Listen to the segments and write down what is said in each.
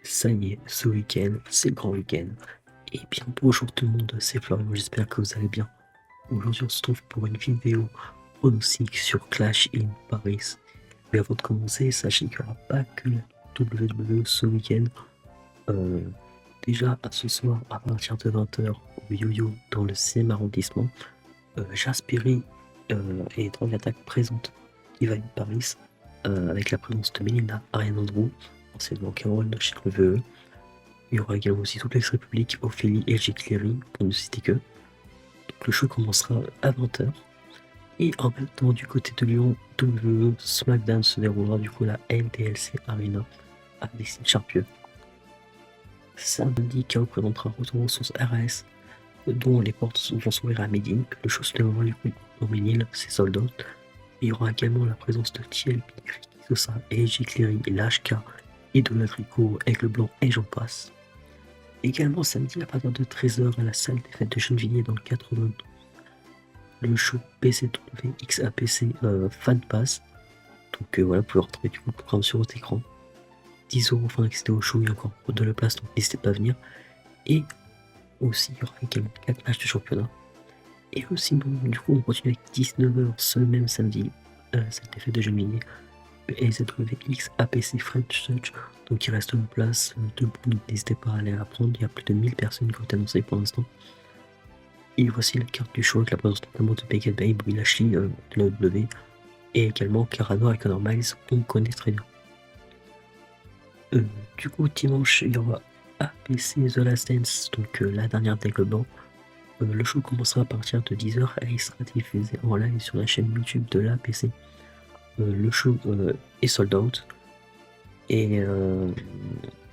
Ça y est, ce week-end, c'est le grand week-end. Et bien bonjour tout le monde, c'est Florian, j'espère que vous allez bien. Aujourd'hui on se trouve pour une vidéo pronostic sur Clash in Paris. Mais avant de commencer, sachez qu'il n'y aura pas que la WWE ce week-end. Euh, Déjà ce soir à partir de 20h au Yo-Yo dans le 6e arrondissement, Jasperi et Drag Attack présente Divine Paris avec la présence de Melinda Ariane Andrew, anciennement Carole de chez WWE. Il y aura également aussi toute l'ex-république, Ophélie et J. Cleary, pour ne citer que. Donc le show commencera à 20h. Et en même temps, du côté de Lyon, WWE SmackDown se déroulera du coup la NDLC Arena à Destiny Charpieu. Samedi, qui représentera Retour aux sources RAS, dont les portes vont s'ouvrir à Medine. Le show se déroulera du coup au Ménil, c'est sold out. Il y aura également la présence de TLP, Ricky Sosa, J. Cleary, l'HK, Idolatrico, Aigle Blanc et j'en passe. Également samedi à partir de 13h à la salle des fêtes de Gennevilliers dans le 92. Le show PCW XAPC Fan Pass. Donc voilà, vous pouvez retrouver du coup le programme sur votre écran. 10€ afin d'accéder au show, il y a encore de la place, donc n'hésitez pas à venir. Et aussi, il y aura également 4 matchs de championnat. Et aussi, du coup, on continue avec 19h ce même samedi à la salle des fêtes de Gennevilliers. Le AZWX APC French Touch, donc il reste une place debout, donc n'hésitez pas à aller la prendre, il y a plus de 1000 personnes qui ont été annoncées pour l'instant. Et voici la carte du show avec la présence notamment de Becky Bay, Bobby Lashley de la W, et également Carano et Conor Miles, on connaît très bien. Du coup, dimanche, il y aura APC The Last Dance, donc la dernière d'Aigle Blanc. Le show commencera à partir de 10h et il sera diffusé en live sur la chaîne YouTube de l'APC. Le show est sold out. Et il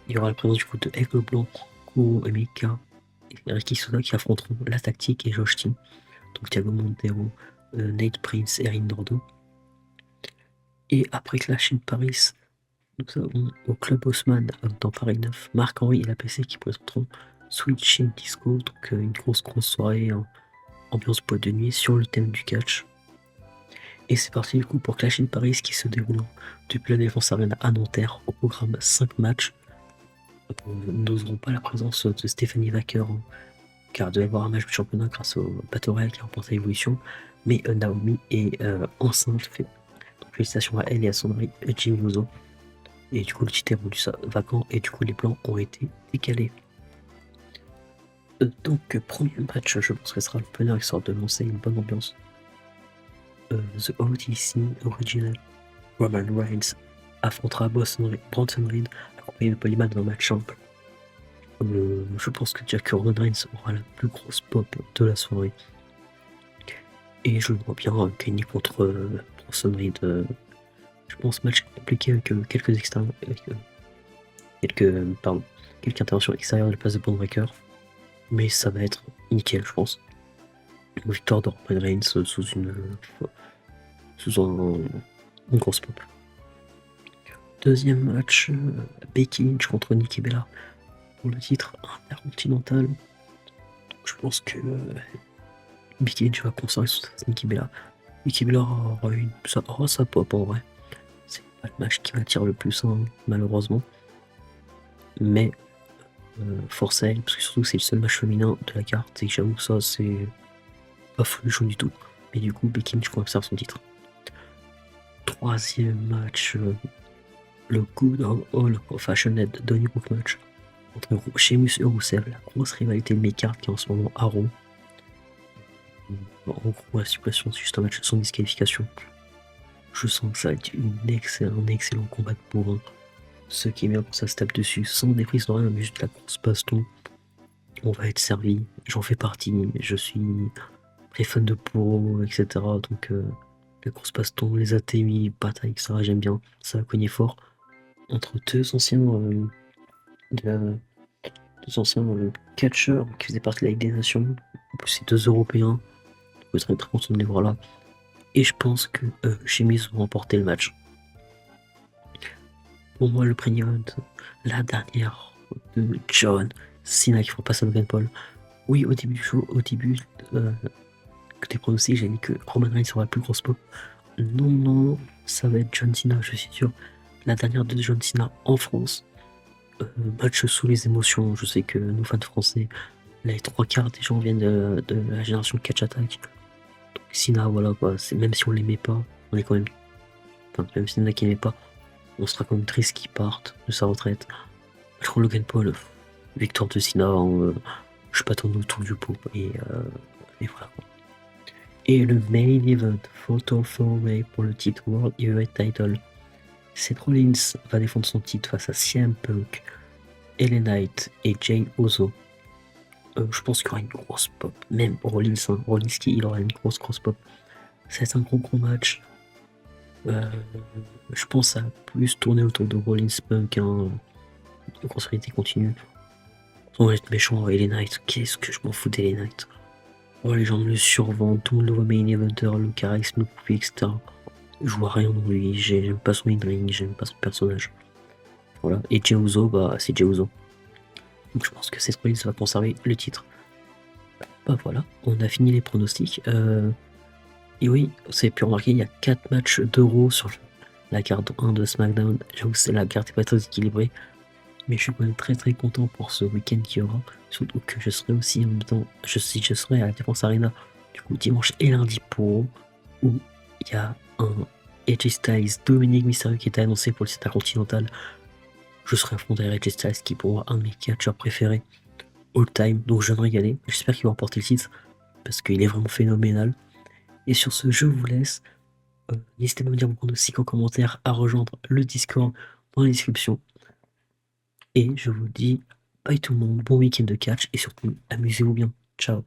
y aura la présence du coup de Aigle Blanc, Kuro, Emeka et Ricky Soda qui affronteront La Tactique et Josh Team. Donc Thiago Montero, Nate Prince, Erin Dordo. Et après Clash in Paris, nous avons au Club Haussmann dans Paris 9, Marc-Henri et la PC qui présenteront Switch in Disco, donc une grosse soirée ambiance boîte de nuit sur le thème du catch. Et c'est parti du coup pour Clash in Paris qui se déroule depuis la Défense Arena à Nanterre, au programme 5 matchs. Nous n'oserons pas la présence de Stéphanie Wacker, car elle devait avoir un match de championnat grâce au Battle Royale qui a remporté l'évolution, mais Naomi est enceinte. Donc félicitations à elle et à son mari Jim Luzo. Et du coup le titre est rendu vacant et du coup les plans ont été décalés. Donc premier match, je pense que ce sera l'opener histoire de lancer une bonne ambiance. The OTC Original Roman Reigns affrontera Bronson Reed accompagné de Polyman dans un match simple. Je pense que Jack Roman Reigns aura la plus grosse pop de la soirée. Et je le vois bien gagner contre Bronson Reed. Je pense match compliqué avec quelques extérieurs, quelques interventions extérieures de la place de Bond Breaker. Mais ça va être nickel, je pense. Une victoire de Roman Reigns sous une grosse pop. Deuxième match, Becky Lynch contre Nikki Bella pour le titre intercontinental. Donc, je pense que Becky Lynch va conserver sous Nikki Bella. Nikki Bella aura sa pop en vrai. C'est pas le match qui m'attire le plus, hein, malheureusement. Mais force à elle, parce que surtout c'est le seul match féminin de la carte, et j'avoue que ça c'est pas folichon du tout. Mais du coup, Becky Lynch conserve son titre. Troisième match, le Good All Fashioned Donnybrook match entre Sheamus et Rusev, la grosse rivalité de mes cartes qui est en ce moment à Raw. En gros, la situation c'est juste un match sans disqualification. Je sens que ça va être un excellent combat de bourrin. Ce qui est bien pour ça se tape dessus, sans déprise de rien, mais juste la grosse baston. On va être servi, j'en fais partie, je suis très fan de Puro, etc. Donc la grosse baston, les ATMI, bataille, etc. J'aime bien, ça va cogner fort. Entre deux anciens catcheurs qui faisaient partie de la Ligue des Nations. En plus, c'est 2 Européens. Je serais très content de les voir là. Et je pense que Sheamus va remporter le match. Pour moi, le premier la dernière de John Cena qui fera passer à Logan Paul. Oui, au début du show, côté pronostic, j'ai dit que Roman Reigns sera la plus grosse pop. Non, ça va être John Cena, je suis sûr. La dernière de John Cena en France. Match sous les émotions. Je sais que nous, fans français, les 3 quarts des gens viennent de la génération Catch Attack. Donc Cena, voilà quoi, même si on l'aimait pas, on est quand même. Enfin, même si on qui n'aimait pas, on sera quand même triste qu'il parte de sa retraite. Je crois Logan Paul, victoire de Cena, je tourner autour du pot et voilà quoi. Et le main event, Photo 4-Way pour le titre World Heavyweight Title. Seth Rollins va défendre son titre face à CM Punk, LA Knight et Jay Uso. Je pense qu'il y aura une grosse pop. Même Rollins, il aura une grosse pop. Ça va être un gros match. Je pense à plus tourner autour de Rollins Punk, une grosse continue. On va être méchant avec LA Knight. Qu'est-ce que je m'en fous d'LA Knight. Oh, les gens me le survendent, tout le monde le voit main eventer, le charisme, le poulet, etc. Je vois rien dans lui, j'aime pas son in-ring, j'aime pas son personnage. Voilà. Et Jey Uso, bah c'est Jey Uso. Donc je pense que Seth Rollins va conserver le titre. Bah voilà, on a fini les pronostics. Et oui, vous avez pu remarquer, il y a 4 matchs d'Euro sur la carte 1 de SmackDown. J'avoue que la carte est pas très équilibrée. Mais je suis quand même très content pour ce week-end qu'il y aura. Surtout que je serai aussi en même temps, je serai à la Défense Arena du coup dimanche et lundi pour où il y a un AJ Styles Dominic Mysterio qui est annoncé pour le titre intercontinental. Je serai affronté à AJ Styles qui est pour moi un de mes catcheurs préférés all time, donc je vais me régaler. J'espère qu'il va remporter le titre parce qu'il est vraiment phénoménal. Et sur ce, je vous laisse. N'hésitez pas à me dire vos pronostics en commentaire, à rejoindre le Discord dans la description. Et je vous dis bye tout le monde, bon week-end de catch et surtout amusez-vous bien. Ciao.